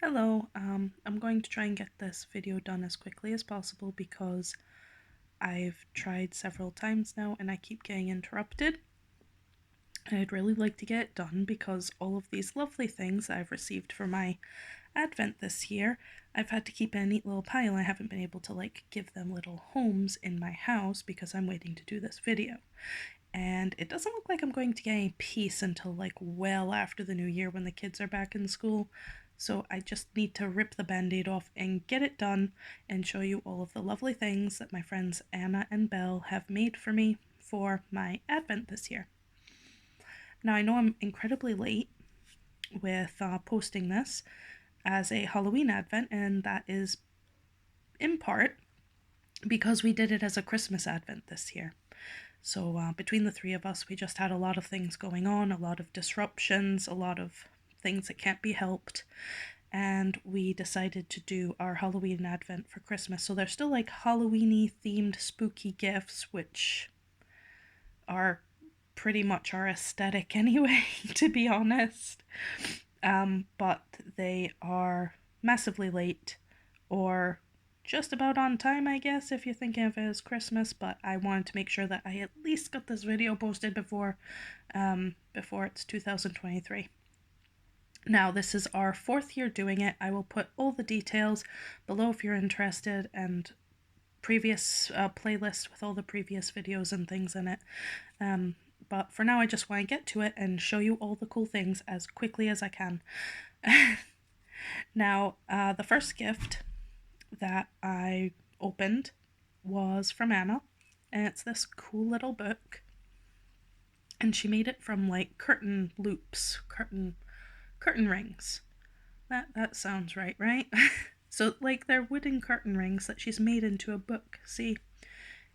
Hello, I'm going to try and get this video done as quickly as possible because I've tried several times now and I keep getting interrupted. And I'd really like to get it done because all of these lovely things that I've received for my Advent this year, I've had to keep in a neat little pile. I haven't been able to give them little homes in my house because I'm waiting to do this video. And it doesn't look like I'm going to get any peace until well after the new year when the kids are back in school. So I just need to rip the band-aid off and get it done and show you all of the lovely things that my friends Anna and Belle have made for me for my Advent this year. Now I know I'm incredibly late with posting this as a Halloween Advent, and that is in part because we did it as a Christmas Advent this year. So between the three of us, we just had a lot of things going on, a lot of disruptions, a lot of things that can't be helped. And we decided to do our Halloween Advent for Christmas. So they're still Halloween-y themed spooky gifts, which are pretty much our aesthetic anyway, to be honest. But they are massively late, or just about on time, I guess, if you're thinking of it as Christmas, but I wanted to make sure that I at least got this video posted before it's 2023. Now, this is our 4th year doing it. I will put all the details below if you're interested, and previous playlist with all the previous videos and things in it. But for now, I just want to get to it and show you all the cool things as quickly as I can. Now, the first gift that I opened was from Anna, and it's this cool little book, and she made it from curtain loops, curtain rings. That sounds right? So they're wooden curtain rings that she's made into a book. See,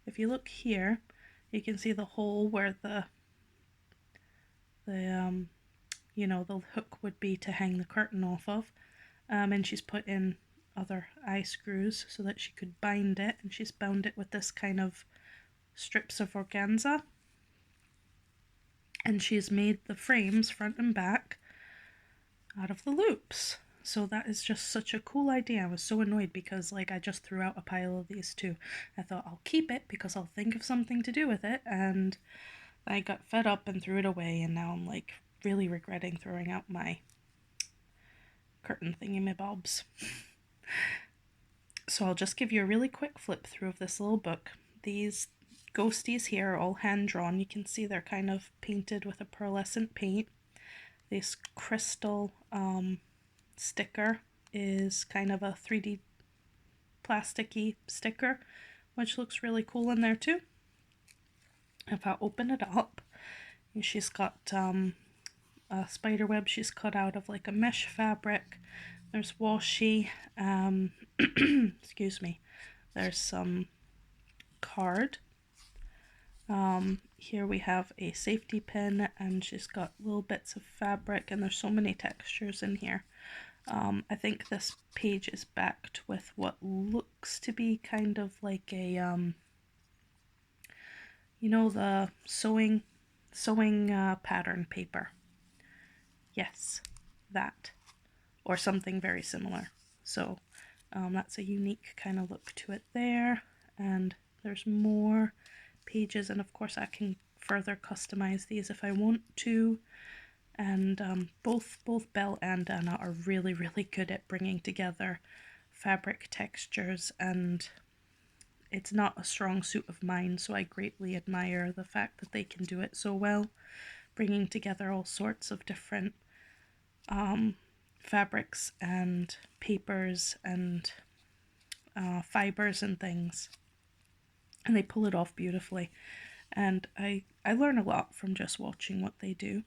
if you look here, you can see the hole where the hook would be to hang the curtain off of. And she's put in other eye screws so that she could bind it, and she's bound it with this kind of strips of organza. And she's made the frames front and back out of the loops. So that is just such a cool idea. I was so annoyed because I just threw out a pile of these too. I thought I'll keep it because I'll think of something to do with it, and I got fed up and threw it away, and now I'm really regretting throwing out my curtain thingy-mabobs. So I'll just give you a really quick flip through of this little book. These ghosties here are all hand-drawn. You can see they're kind of painted with a pearlescent paint. This crystal sticker is kind of a 3D plasticky sticker, which looks really cool in there too. If I open it up, she's got a spider web she's cut out of a mesh fabric. There's washi, excuse me, there's some card. Here we have a safety pin, and she's got little bits of fabric, and there's so many textures in here. I think this page is backed with what looks to be kind of like a, the sewing pattern paper. Yes, that. Or something very similar. So that's a unique kind of look to it there. And there's more pages, and of course I can further customize these if I want to. And both Belle and Anna are really good at bringing together fabric textures, and it's not a strong suit of mine, so I greatly admire the fact that they can do it so well, bringing together all sorts of different fabrics and papers and fibers and things, and they pull it off beautifully. And I learn a lot from just watching what they do.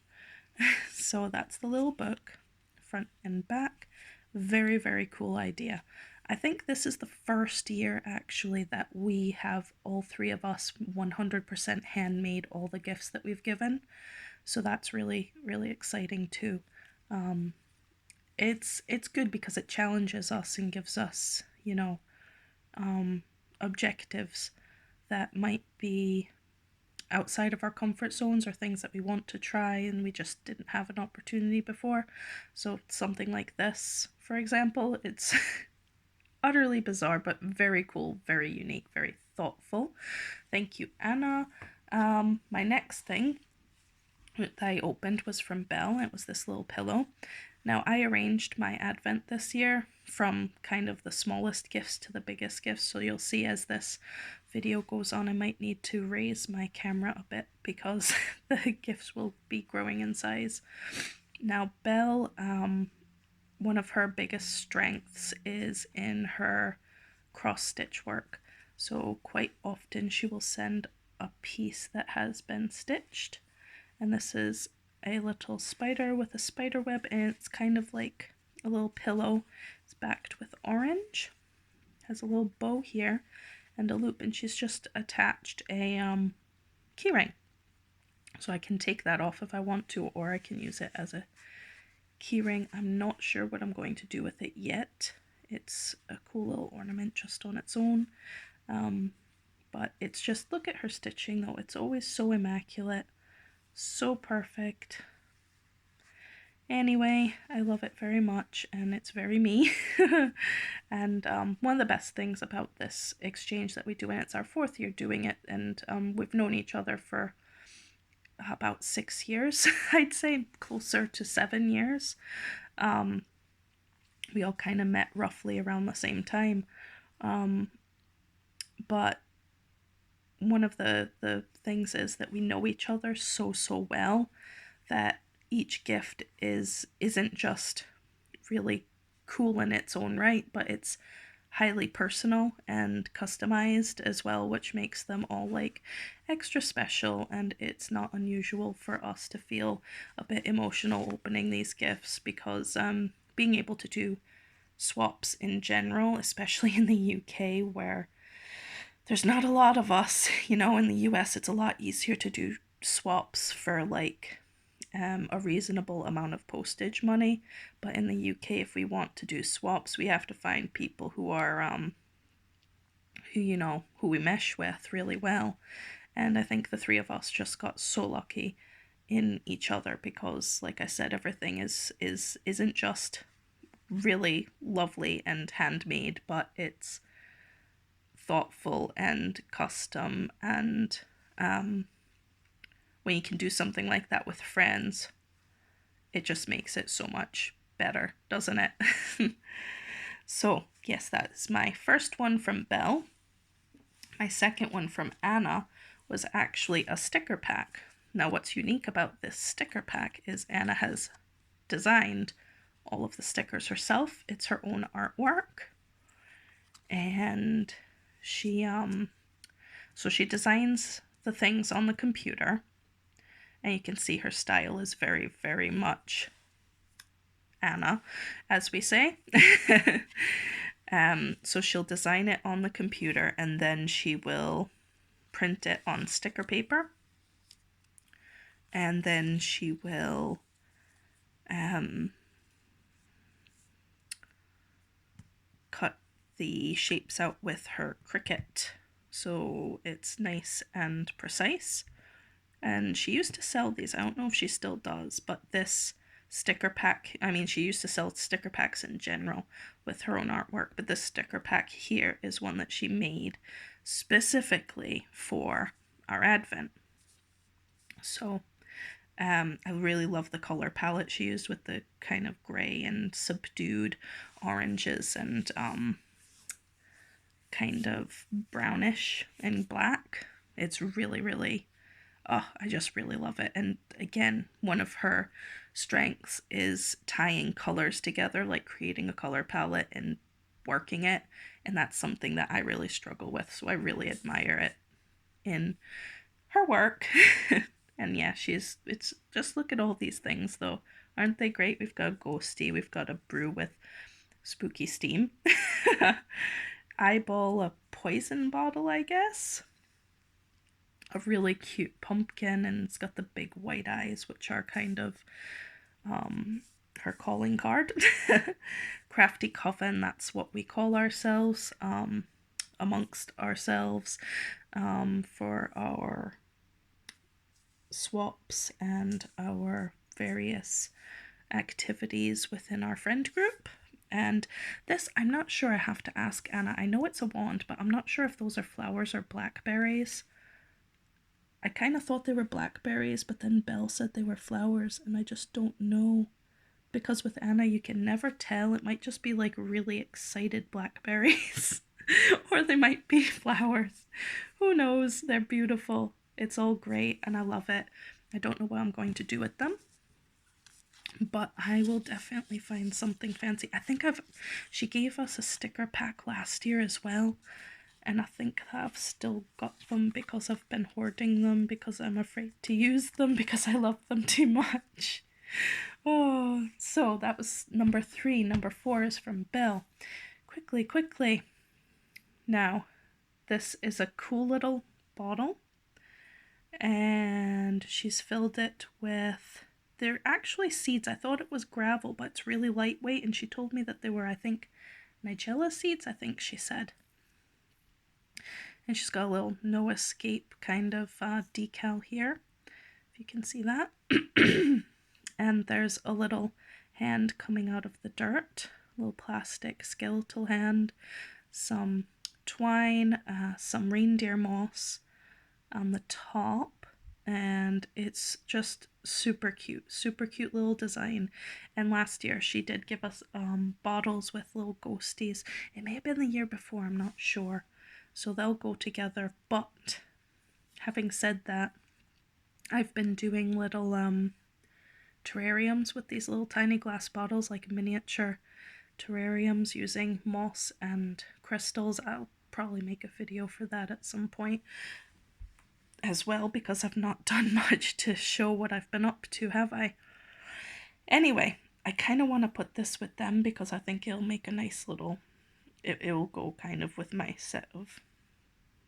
So that's the little book, front and back. Very cool idea. I think this is the first year actually that we have, all three of us, 100% handmade all the gifts that we've given. So that's really exciting too. It's good because it challenges us and gives us, objectives that might be outside of our comfort zones or things that we want to try and we just didn't have an opportunity before. So something like this, for example, it's utterly bizarre but very cool, very unique, very thoughtful. Thank you, Anna. My next thing that I opened was from Belle. It was this little pillow. Now, I arranged my Advent this year from kind of the smallest gifts to the biggest gifts, so you'll see as this video goes on I might need to raise my camera a bit because the gifts will be growing in size. Now, Belle, one of her biggest strengths is in her cross-stitch work, so quite often she will send a piece that has been stitched, and this is a little spider with a spider web, and it's kind of like a little pillow. It's backed with orange, has a little bow here and a loop, and she's just attached a keyring, so I can take that off if I want to, or I can use it as a keyring. I'm not sure what I'm going to do with it yet. It's a cool little ornament just on its own, but it's just, look at her stitching though, it's always so immaculate, so perfect. Anyway, I love it very much and it's very me. And one of the best things about this exchange that we do, and it's our 4th year doing it, and we've known each other for about 6 years, I'd say closer to 7 years. We all kind of met roughly around the same time, but one of the things is that we know each other so well that each gift isn't just really cool in its own right, but it's highly personal and customized as well, which makes them all like extra special, and it's not unusual for us to feel a bit emotional opening these gifts because being able to do swaps in general, especially in the UK where there's not a lot of us, you know, in the US it's a lot easier to do swaps for like a reasonable amount of postage money, but in the UK if we want to do swaps we have to find people who are who we mesh with really well, and I think the 3 of us just got so lucky in each other because, like I said, everything isn't just really lovely and handmade, but it's thoughtful and custom, and when you can do something like that with friends, it just makes it so much better, doesn't it? So yes, that's my first one from Belle. My second one from Anna was actually a sticker pack. Now what's unique about this sticker pack is Anna has designed all of the stickers herself. It's her own artwork, and she designs the things on the computer, and you can see her style is very, very much Anna, as we say. So she'll design it on the computer and then she will print it on sticker paper, and then she will cut the shapes out with her Cricut so it's nice and precise. And she used to sell these, I don't know if she still does, but this sticker pack, I mean she used to sell sticker packs in general with her own artwork, but this sticker pack here is one that she made specifically for our Advent. So I really love the color palette she used with the kind of grey and subdued oranges and kind of brownish and black. It's really, really, I just really love it. And again, one of her strengths is tying colors together, like creating a color palette and working it. And that's something that I really struggle with. So I really admire it in her work. And yeah, it's just, look at all these things though. Aren't they great? We've got a ghosty, we've got a brew with spooky steam. Eyeball, a poison bottle, I guess. A really cute pumpkin, and it's got the big white eyes, which are kind of her calling card. Crafty Coven, that's what we call ourselves amongst ourselves for our swaps and our various activities within our friend group. And this, I'm not sure, I have to ask Anna. I know it's a wand, but I'm not sure if those are flowers or blackberries. I kind of thought they were blackberries, but then Belle said they were flowers, and I just don't know. Because with Anna, you can never tell. It might just be like really excited blackberries, or they might be flowers. Who knows? They're beautiful. It's all great, and I love it. I don't know what I'm going to do with them, but I will definitely find something fancy. I think she gave us a sticker pack last year as well, and I think I've still got them because I've been hoarding them because I'm afraid to use them because I love them too much. Oh, so that was number 3. Number 4 is from Belle. Quickly. Now, this is a cool little bottle, and she's filled it with, they're actually seeds. I thought it was gravel, but it's really lightweight, and she told me that they were, I think, nigella seeds, I think she said. And she's got a little no escape kind of decal here, if you can see that. And there's a little hand coming out of the dirt, a little plastic skeletal hand, some twine, some reindeer moss on the top, and it's just super cute little design. And last year she did give us bottles with little ghosties. It may have been the year before, I'm not sure, so they'll go together. But having said that, I've been doing little terrariums with these little tiny glass bottles, like miniature terrariums using moss and crystals. I'll probably make a video for that at some point as well, because I've not done much to show what I've been up to, have I? Anyway, I kind of want to put this with them because I think it'll make a nice little, it will go kind of with my set of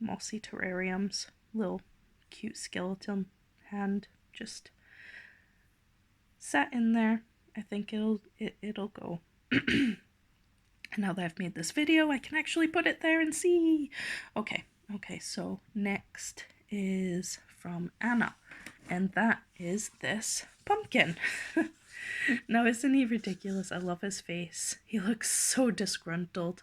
mossy terrariums. Little cute skeleton hand just sat in there. I think it'll go. And now that I've made this video, I can actually put it there and see. Okay, so next is from Anna, and that is this pumpkin. Now, isn't he ridiculous? I love his face. He looks so disgruntled.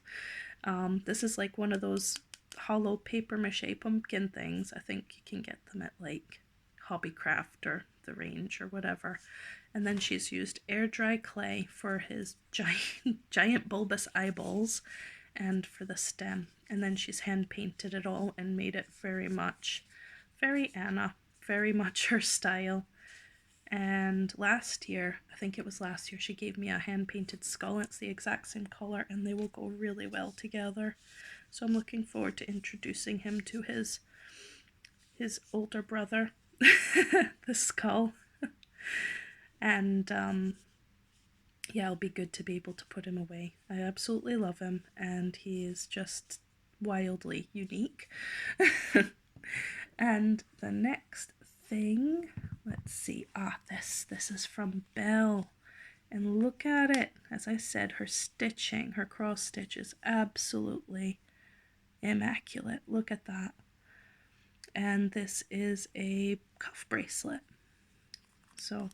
This is like one of those hollow paper mache pumpkin things. I think you can get them at like Hobbycraft or the Range or whatever. And then she's used air dry clay for his giant bulbous eyeballs and for the stem. And then she's hand painted it all and made it very Anna, very much her style. And last year, I think it was last year, she gave me a hand painted skull. It's the exact same color and they will go really well together. So I'm looking forward to introducing him to his older brother, the skull. And yeah, it'll be good to be able to put him away. I absolutely love him, and he is just wildly unique. And the next thing, let's see, this is from Belle, and look at it. As I said, her stitching, her cross stitch is absolutely immaculate. Look at that. And this is a cuff bracelet, so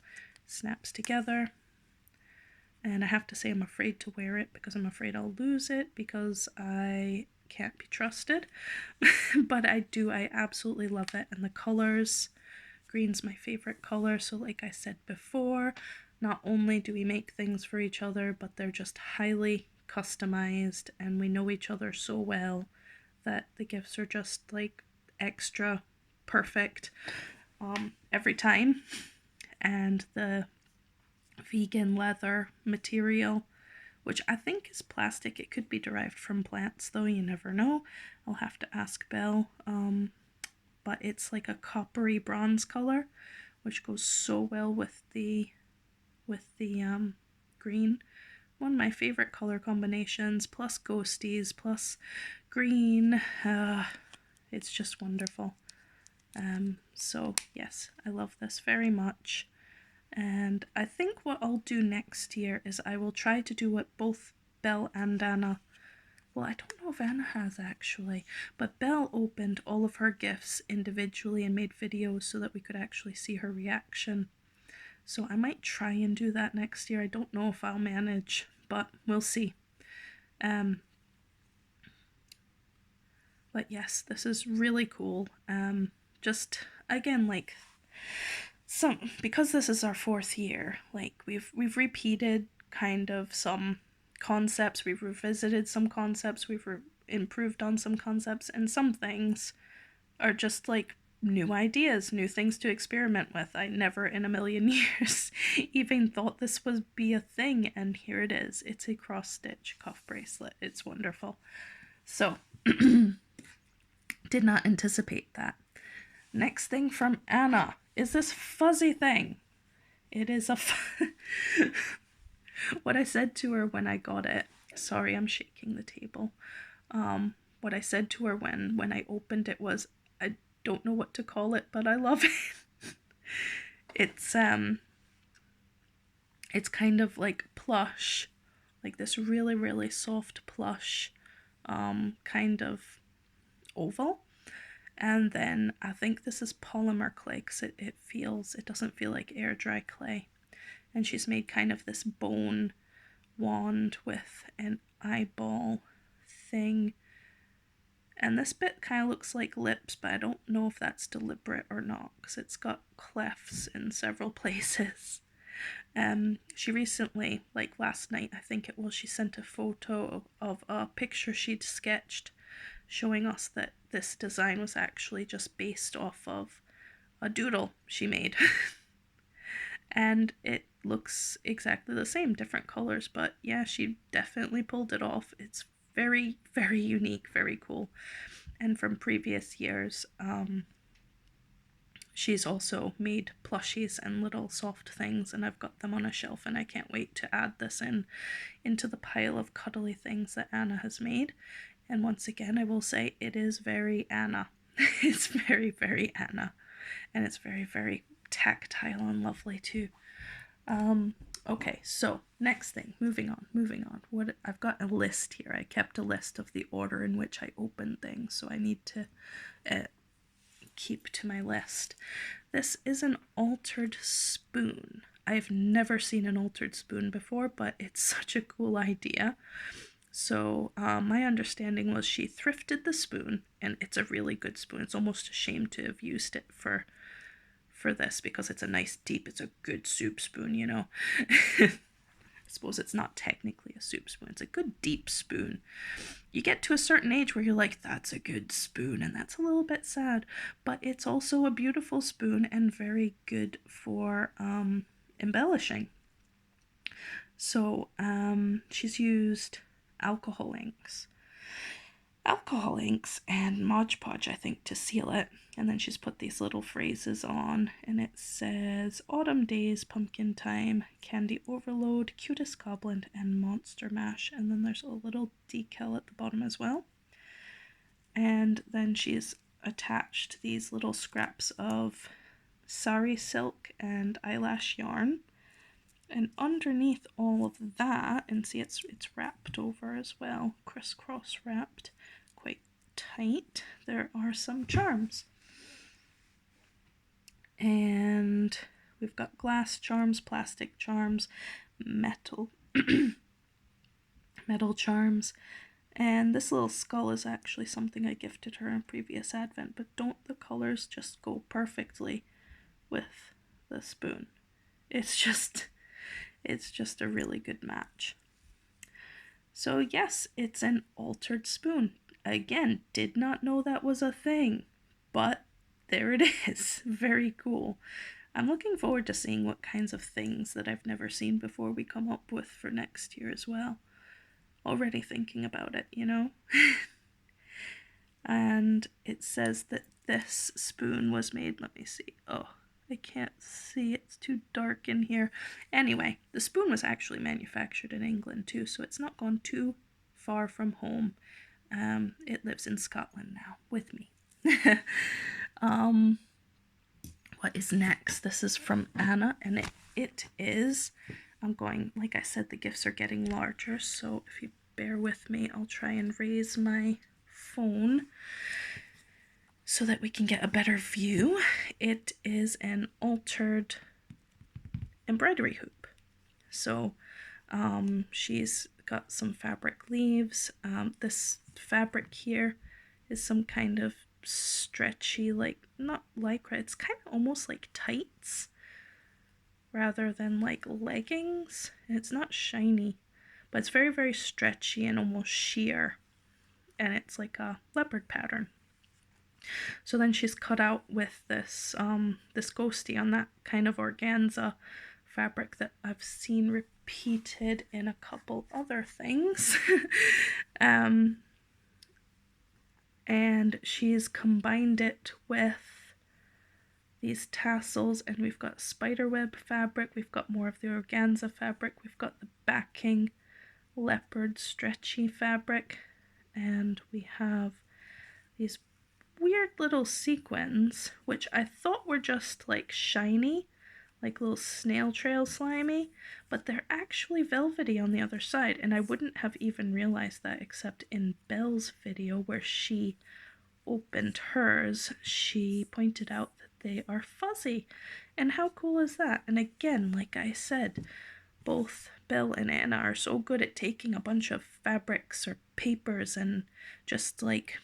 snaps together, and I have to say I'm afraid to wear it because I'm afraid I'll lose it because I can't be trusted. But I absolutely love it. And the colors, green's my favorite color, so like I said before, not only do we make things for each other, but they're just highly customized, and we know each other so well that the gifts are just like extra perfect every time. And the vegan leather material, which I think is plastic. It could be derived from plants, though, you never know. I'll have to ask Belle. But it's like a coppery bronze color, which goes so well with the green. One of my favorite color combinations, plus ghosties, plus green. It's just wonderful. So yes, I love this very much. And I think what I'll do next year is I will try to do what both Belle and Anna well, I don't know if Anna has actually, but Belle opened all of her gifts individually and made videos so that we could actually see her reaction. So I might try and do that next year. I don't know if I'll manage, but we'll see. But yes, this is really cool. Just again, like because this is our 4th year, like we've repeated kind of some concepts, we've revisited some concepts, we've improved on some concepts, and some things are just like new ideas, new things to experiment with. I never in a million years even thought this would be a thing, and here it is. It's a cross-stitch cuff bracelet. It's wonderful. So did not anticipate that. Next thing from Anna is this fuzzy thing. It is a what I said to her when I got it. Sorry, I'm shaking the table. What I said to her when I opened it was, I don't know what to call it, but I love it. It's kind of like plush, like this really, really soft plush, kind of oval. And then I think this is polymer clay because it doesn't feel like air dry clay. And she's made kind of this bone wand with an eyeball thing. And this bit kind of looks like lips, but I don't know if that's deliberate or not because it's got clefts in several places. She recently, like last night I think it was, she sent a photo of a picture she'd sketched showing us that this design was actually just based off of a doodle she made. And it looks exactly the same, different colors, but yeah, she definitely pulled it off. It's very, very unique, very cool. And from previous years, she's also made plushies and little soft things, and I've got them on a shelf, and I can't wait to add this into the pile of cuddly things that Anna has made. And once again, I will say it is very Anna. It's very, very Anna. And it's very, very tactile and lovely too. Okay, so next thing, moving on. What I've got a list here. I kept a list of the order in which I open things, so I need to keep to my list. This is an altered spoon. I've never seen an altered spoon before, but it's such a cool idea. So my understanding was she thrifted the spoon, and it's a really good spoon. It's almost a shame to have used it for this because it's a nice deep, it's a good soup spoon, you know. I suppose it's not technically a soup spoon. It's a good deep spoon. You get to a certain age where you're like, that's a good spoon, and that's a little bit sad. But it's also a beautiful spoon and very good for embellishing. So she's used alcohol inks and Mod Podge, I think, to seal it. And then she's put these little phrases on, and it says Autumn Days, Pumpkin Time, Candy Overload, Cutest Goblin, and Monster Mash. And then there's a little decal at the bottom as well. And then she's attached these little scraps of sari silk and eyelash yarn. And underneath all of that, and see it's wrapped over as well, crisscross wrapped, quite tight, there are some charms. And we've got glass charms, plastic charms, metal charms, and this little skull is actually something I gifted her in previous Advent, but don't the colors just go perfectly with the spoon? It's just a really good match. So yes, it's an altered spoon. Again, did not know that was a thing, but there it is. Very cool. I'm looking forward to seeing what kinds of things that I've never seen before we come up with for next year as well. Already thinking about it, you know? And it says that this spoon was made, let me see, oh, I can't see, it's too dark in here. Anyway, the spoon was actually manufactured in England too, so it's not gone too far from home. It lives in Scotland now with me. What is next? This is from Anna, and it is, I'm going, like I said, the gifts are getting larger, so if you bear with me. I'll try and raise my phone so that we can get a better view. It is an altered embroidery hoop. So she's got some fabric leaves. This fabric here is some kind of stretchy, like, not lycra, it's kind of almost like tights rather than like leggings. And it's not shiny, but it's very, very stretchy and almost sheer. And it's like a leopard pattern. So then she's cut out with this this ghosty on that kind of organza fabric that I've seen repeated in a couple other things. And she's combined it with these tassels, and we've got spiderweb fabric, we've got more of the organza fabric, we've got the backing leopard stretchy fabric, and we have these weird little sequins, which I thought were just like shiny, like little snail trail slimy, but they're actually velvety on the other side, and I wouldn't have even realized that except in Belle's video where she opened hers. She pointed out that they are fuzzy, and how cool is that? And again, like I said, both Belle and Anna are so good at taking a bunch of fabrics or papers and just like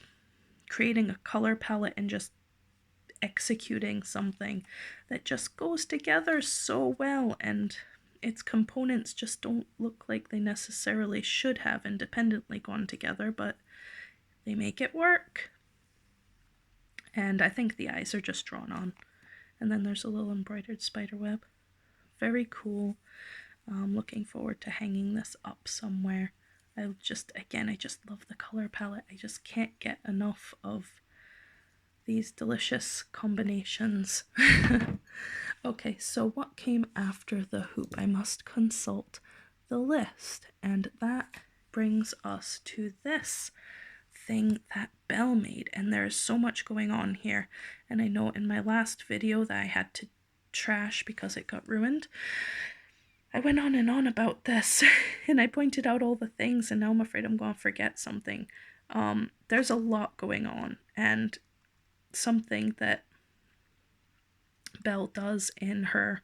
creating a color palette and just executing something that just goes together so well, and its components just don't look like they necessarily should have independently gone together, but they make it work. And I think the eyes are just drawn on. And then there's a little embroidered spider web. Very cool. Looking forward to hanging this up somewhere. I just love the color palette. I just can't get enough of these delicious combinations. Okay, so what came after the hoop? I must consult the list, and that brings us to this thing that Belle made, and there's so much going on here, and I know in my last video that I had to trash because it got ruined. I went on and on about this and I pointed out all the things, and now I'm afraid I'm going to forget something. There's a lot going on, and something that Belle does in her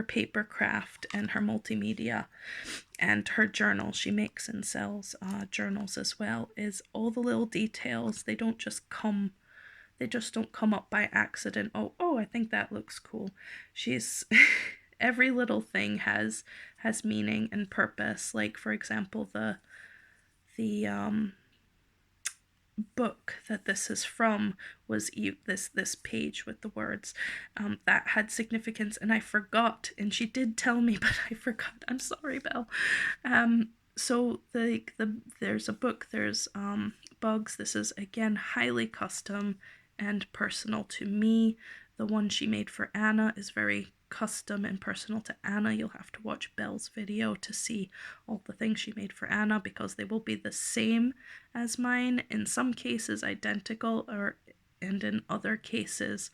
paper craft and her multimedia and her journal, she makes and sells journals as well, is all the little details. They don't come up by accident. Oh, I think that looks cool. She's every little thing has meaning and purpose. Like, for example, the book that this is from was this page with the words that had significance, and I forgot, and she did tell me, but I forgot. I'm sorry, Belle. So there's a book, there's bugs. This is again highly custom and personal to me. The one she made for Anna is very custom and personal to Anna. You'll have to watch Belle's video to see all the things she made for Anna, because they will be the same as mine, in some cases identical, and in other cases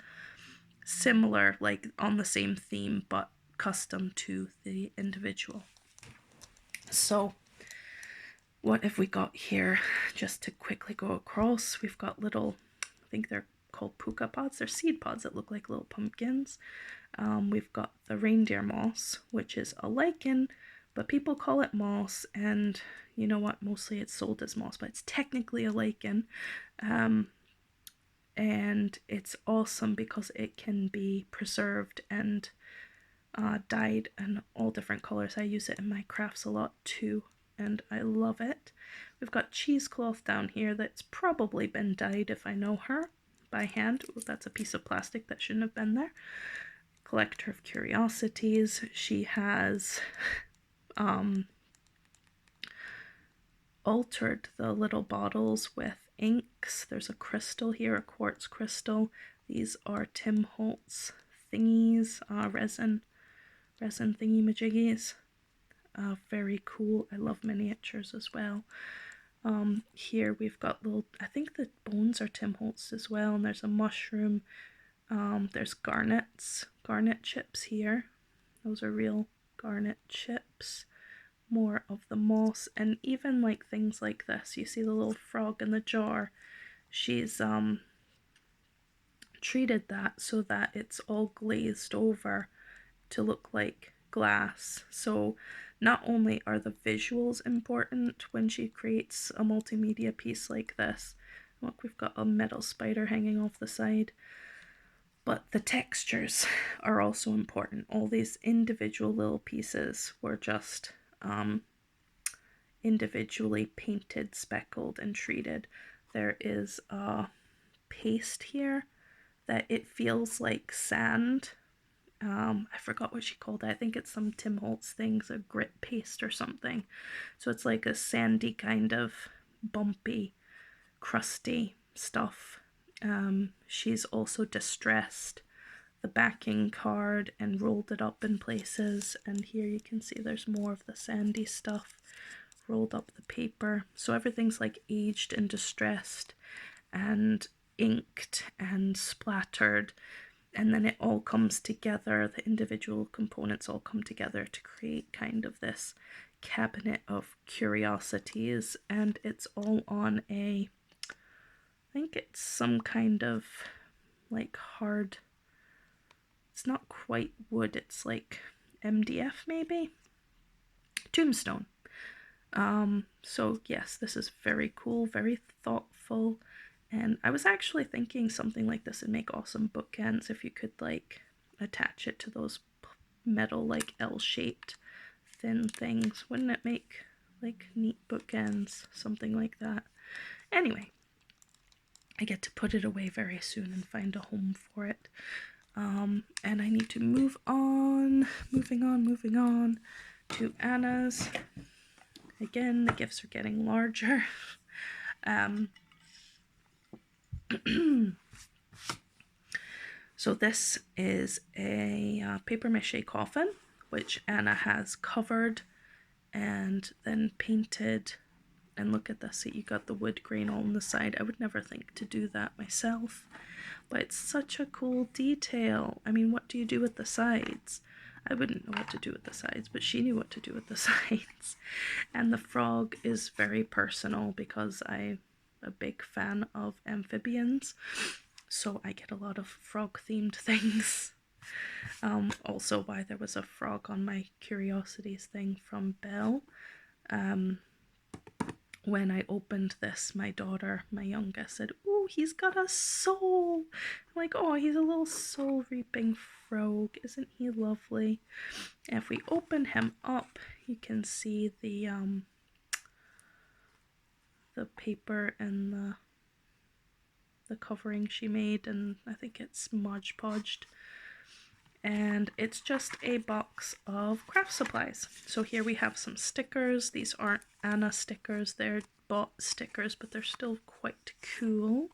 similar, like on the same theme, but custom to the individual. So what have we got here? Just to quickly go across, we've got little, I think they're called puka pods. They're seed pods that look like little pumpkins. We've got the reindeer moss, which is a lichen, but people call it moss, and you know what, mostly it's sold as moss, but it's technically a lichen. And it's awesome because it can be preserved and dyed in all different colors. I use it in my crafts a lot too, and I love it. We've got cheesecloth down here that's probably been dyed, if I know her, by hand. Ooh, that's a piece of plastic that shouldn't have been there. Collector of curiosities. She has altered the little bottles with inks. There's a crystal here, a quartz crystal. These are Tim Holtz thingies, resin thingy majiggies. Very cool. I love miniatures as well. Here we've got little, I think the bones are Tim Holtz as well, and there's a mushroom. There's garnet chips here. Those are real garnet chips. more of the moss, and even like things like this. You see the little frog in the jar. She's treated that so that it's all glazed over to look like glass. So not only are the visuals important when she creates a multimedia piece like this, look, we've got a metal spider hanging off the side, but the textures are also important. All these individual little pieces were just individually painted, speckled, and treated. There is a paste here that it feels like sand. I forgot what she called it. I think it's some Tim Holtz things, a grit paste or something. So it's like a sandy kind of bumpy, crusty stuff. She's also distressed the backing card and rolled it up in places. And here you can see there's more of the sandy stuff rolled up the paper. So everything's like aged and distressed and inked and splattered, and then it all comes together. The individual components all come together to create kind of this cabinet of curiosities, and it's all on I think it's some kind of like hard, it's not quite wood, it's like MDF maybe, tombstone. So yes, this is very cool, very thoughtful. And I was actually thinking something like this would make awesome bookends if you could like attach it to those metal like L-shaped thin things. Wouldn't it make like neat bookends? Something like that. Anyway, I get to put it away very soon and find a home for it. And I need to moving on to Anna's. Again, the gifts are getting larger. So this is a paper mache coffin, which Anna has covered and then painted. And look at this, you got the wood grain all on the side. I would never think to do that myself, but it's such a cool detail. I mean, what do you do with the sides? I wouldn't know what to do with the sides, but she knew what to do with the sides. And the frog is very personal because I'm a big fan of amphibians, so I get a lot of frog themed things. Also why there was a frog on my curiosities thing from Belle. When I opened this, my daughter, my youngest, said, "Oh, he's got a soul." I'm like, "Oh, he's a little soul reaping frog. Isn't he lovely?" And if we open him up, you can see the paper and the covering she made, and I think it's Mod Podged. And it's just a box of craft supplies. So here we have some stickers. These aren't Anna stickers, they're bought stickers, but they're still quite cool.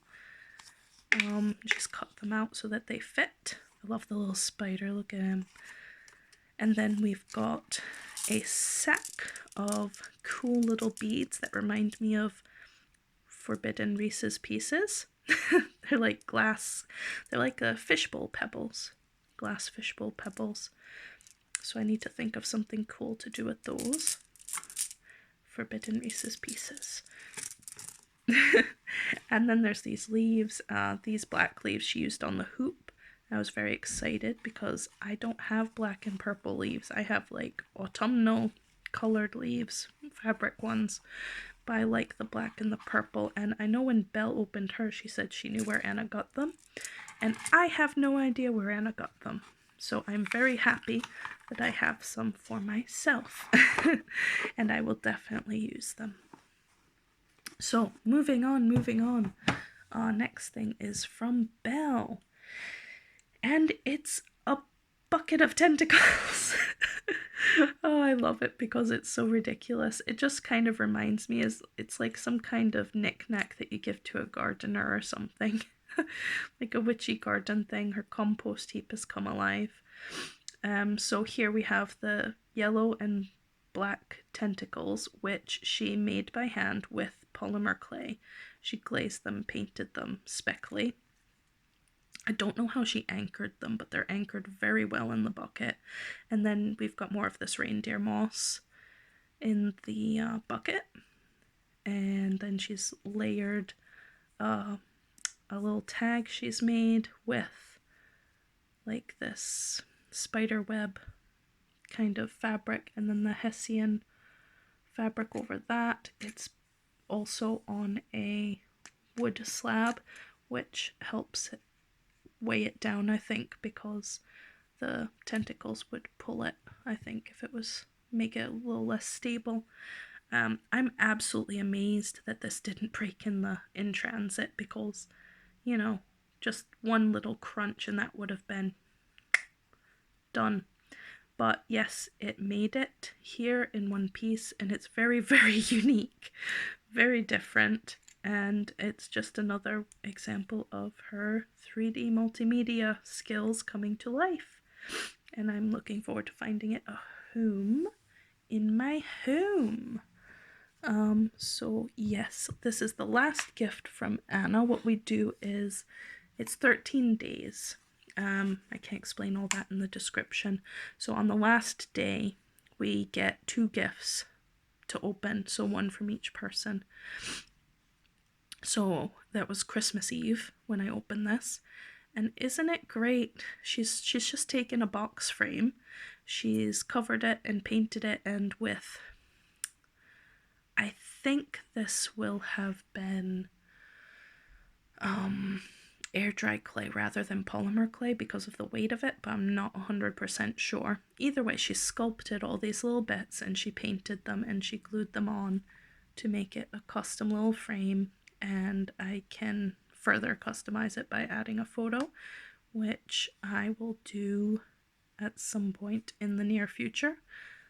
Just cut them out so that they fit. I love the little spider, look at him. And then we've got a sack of cool little beads that remind me of Forbidden Reese's Pieces. They're like glass, they're like fishbowl pebbles. Glass fishbowl pebbles. So I need to think of something cool to do with those. Forbidden Reese's Pieces. And then there's these leaves, these black leaves she used on the hoop. I was very excited because I don't have black and purple leaves. I have like autumnal colored leaves, fabric ones, but I like the black and the purple. And I know when Belle opened hers, she said she knew where Anna got them. And I have no idea where Anna got them. So I'm very happy that I have some for myself. And I will definitely use them. So moving on. Next thing is from Belle. And it's a bucket of tentacles. Oh, I love it because it's so ridiculous. It just kind of reminds me, it's like some kind of knick-knack that you give to a gardener or something. Like a witchy garden thing. Her compost heap has come alive. So here we have the yellow and black tentacles, which she made by hand with polymer clay. She glazed them, painted them speckly. I don't know how she anchored them, but they're anchored very well in the bucket. And then we've got more of this reindeer moss. in the bucket, and then she's layered a little tag she's made with like this spider web kind of fabric, and then the Hessian fabric over that. It's also on a wood slab, which helps weigh it down, I think, because the tentacles would pull it, I think, if it was make it a little less stable. I'm absolutely amazed that this didn't break in transit, because, you know, just one little crunch and that would have been done. But yes, it made it here in one piece, and it's very, very unique, very different, and it's just another example of her 3D multimedia skills coming to life. And I'm looking forward to finding it a home in my home. So yes, this is the last gift from Anna. What we do is, it's 13 days. I can't explain all that in the description. So on the last day, we get 2 gifts to open, so one from each person. So that was Christmas Eve when I opened this, and isn't it great? She's just taken a box frame, she's covered it and painted it, and with, I think this will have been air dry clay rather than polymer clay because of the weight of it, but I'm not 100% sure. Either way, she sculpted all these little bits and she painted them and she glued them on to make it a custom little frame, and I can further customize it by adding a photo, which I will do at some point in the near future.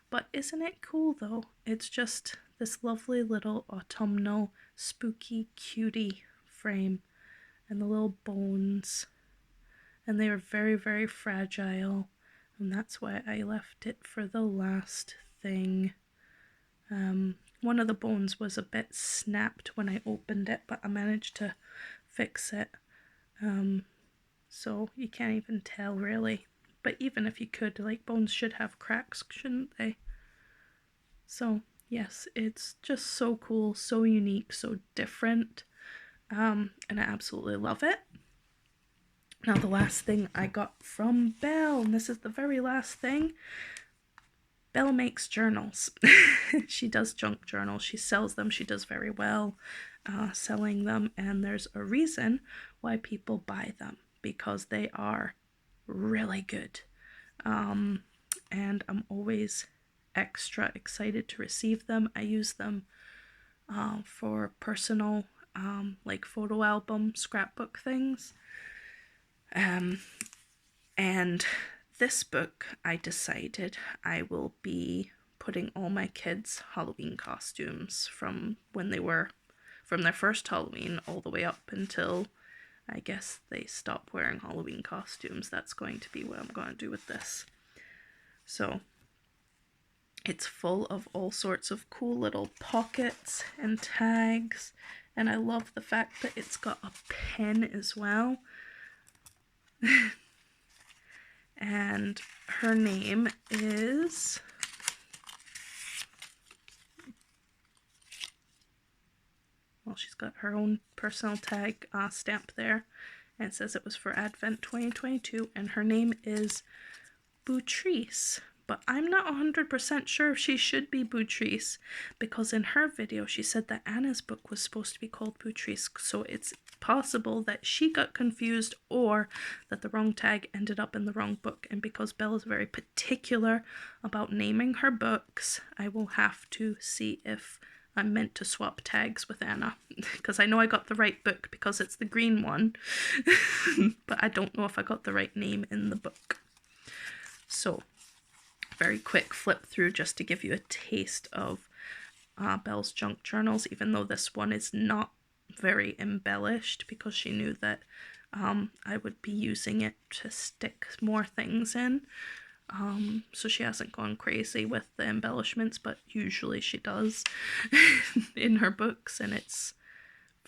But isn't it cool though? It's just this lovely little autumnal spooky cutie frame, and the little bones, and they are very, very fragile, and that's why I left it for the last thing. One of the bones was a bit snapped when I opened it, but I managed to fix it, so you can't even tell really. But even if you could, like, bones should have cracks, shouldn't they? So yes, it's just so cool, so unique, so different, and I absolutely love it. Now the last thing I got from Belle, and this is the very last thing. Belle makes journals. She does junk journals. She sells them. She does very well selling them, and there's a reason why people buy them, because they are really good. And I'm always extra excited to receive them. I use them for personal like photo album, scrapbook things. And this book, I decided I will be putting all my kids' Halloween costumes from when they were, from their first Halloween all the way up until I guess they stop wearing Halloween costumes. That's going to be what I'm going to do with this. So it's full of all sorts of cool little pockets and tags, and I love the fact that it's got a pen as well. And her name is, well, she's got her own personal tag stamp there, and it says it was for Advent 2022, and her name is Boutrice. But I'm not 100% sure if she should be Boutrice, because in her video she said that Anna's book was supposed to be called Boutrice, so it's possible that she got confused or that the wrong tag ended up in the wrong book. And because Belle is very particular about naming her books, I will have to see if I'm meant to swap tags with Anna, because I know I got the right book because it's the green one, but I don't know if I got the right name in the book. So very quick flip through just to give you a taste of Belle's junk journals, even though this one is not very embellished, because she knew that I would be using it to stick more things in. So she hasn't gone crazy with the embellishments, but usually she does in her books, and it's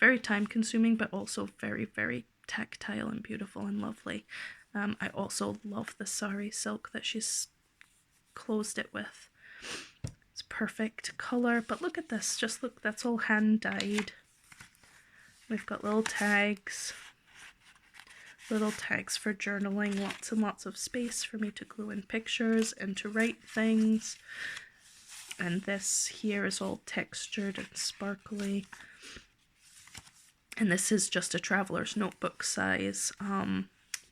very time consuming, but also very, very tactile and beautiful and lovely. I also love the sari silk that she's closed it with. It's perfect color. But look at this, just look, that's all hand dyed. We've got little tags for journaling, lots and lots of space for me to glue in pictures and to write things. And this here is all textured and sparkly. And this is just a traveler's notebook size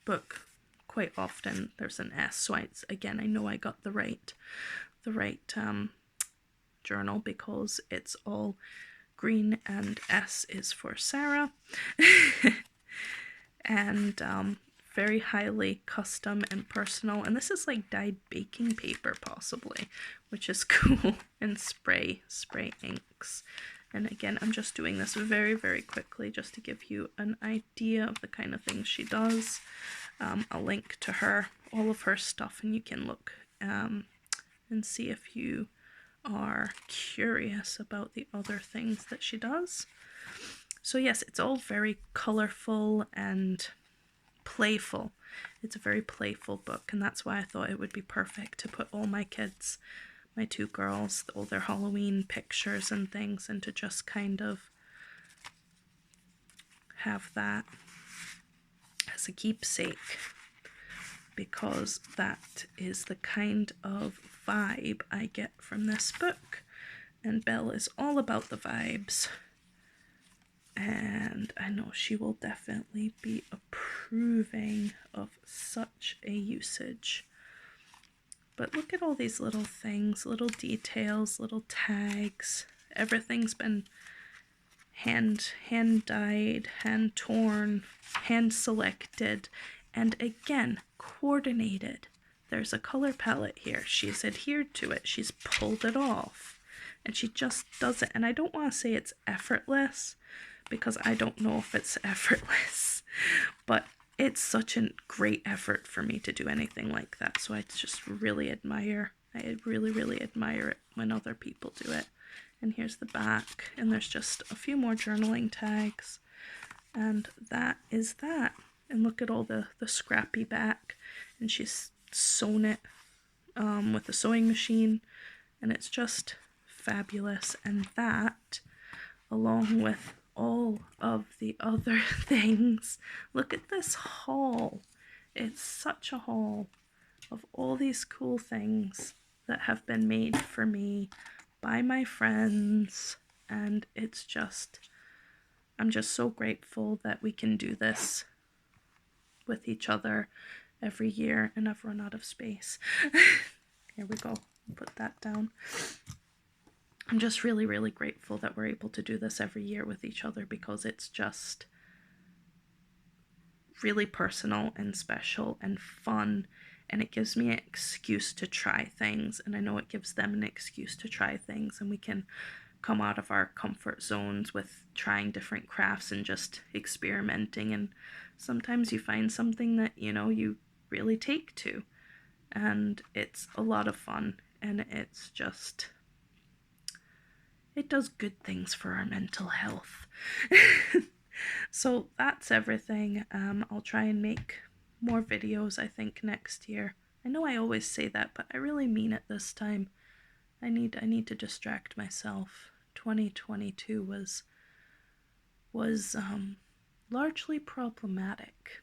book. Quite often there's an S, so I know I got the right journal because it's all green and S is for Sarah. And very highly custom and personal. And this is like dyed baking paper possibly, which is cool. And spray inks. And again, I'm just doing this very, very quickly just to give you an idea of the kind of things she does. I'll link to all of her stuff, and you can look and see if you are curious about the other things that she does. So yes, it's all very colorful and playful. It's a very playful book, and that's why I thought it would be perfect to put all my kids, my two girls, all their Halloween pictures and things, and to just kind of have that as a keepsake, because that is the kind of vibe I get from this book, and Belle is all about the vibes, and I know she will definitely be approving of such a usage. But look at all these little things, little details, little tags. Everything's been hand dyed, hand torn, hand selected, and again, coordinated. There's a color palette here. She's adhered to it. She's pulled it off. And she just does it. And I don't want to say it's effortless, because I don't know if it's effortless. But it's such a great effort for me to do anything like that. So I just really admire. I really, really admire it when other people do it. And here's the back. And there's just a few more journaling tags. And that is that. And look at all the scrappy back. And she's sewn it with a sewing machine. And it's just fabulous. And that, along with all of the other things, look at this haul. It's such a haul of all these cool things that have been made for me by my friends. And it's just, I'm just so grateful that we can do this with each other every year, and I've run out of space. Here we go, put that down. I'm just really, really grateful that we're able to do this every year with each other, because it's just really personal and special and fun, and it gives me an excuse to try things, and I know it gives them an excuse to try things, and we can come out of our comfort zones with trying different crafts and just experimenting, and sometimes you find something that, you know, you really take to, and it's a lot of fun, and it's just, it does good things for our mental health. So that's everything. I'll try and make more videos, I think, next year. I know I always say that, but I really mean it this time. I need to distract myself. 2022 was largely problematic.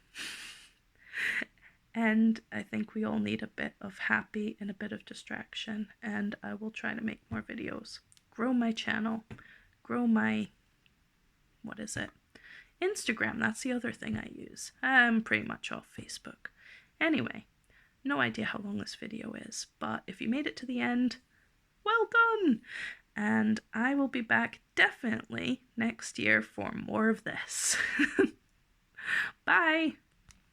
And I think we all need a bit of happy and a bit of distraction, and I will try to make more videos. Grow my channel, grow my, what is it? Instagram, that's the other thing I use. I'm pretty much off Facebook. Anyway, no idea how long this video is, but if you made it to the end, well done! And I will be back definitely next year for more of this. Bye!